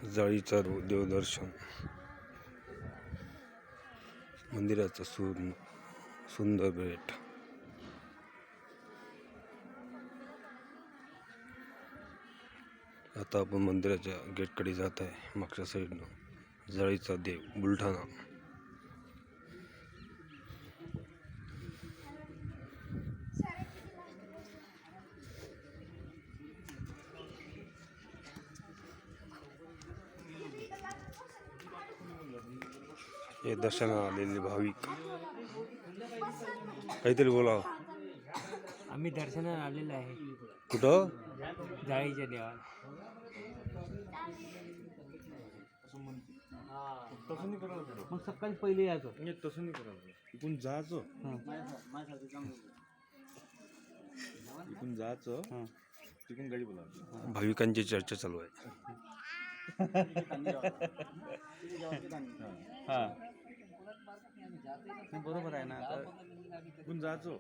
जाळीचा देवदर्शन, मंदिराचा सुंदर भेट. आता आपण मंदिराच्या गेटकडे जात आहे. मागच्या साईडनं जाळीचा देव बुलढाणा. हे दर्शनाला आलेले भाविक. काहीतरी बोला. आम्ही दर्शनाला आलेलो आहे. कुठं? जाळीच्या देवाला. मग सकाळी पहिले यायचं. तसं नाही करायचं. इकडून जायचं, इकडून जायचं, तिकडून गाडी बोलावली. भाविकांची चर्चा चालू आहे. बरोबर आहे ना. इकडून जायचं,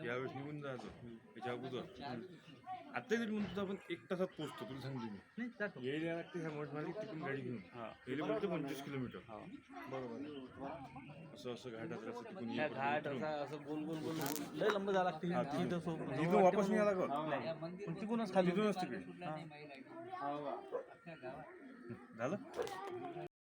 यावेळेस निघून जायचं. त्याच्या अगोदर आता जरी म्हणतो आपण 1 तासात पोहोचतो. तुला सांगतो मी यायला लागते ह्या मठमार्गे, तिकडून गाडी घेऊन यायला बोलतो 25 किलोमीटर. बरोबर. असं घाटात असं तिकडून घाट असं गोल गोल गोल लय लंब जावं लागते. तिथून वापस नाही आला का? तिकडूनच खाली तिकडूनच तिकडे झालं.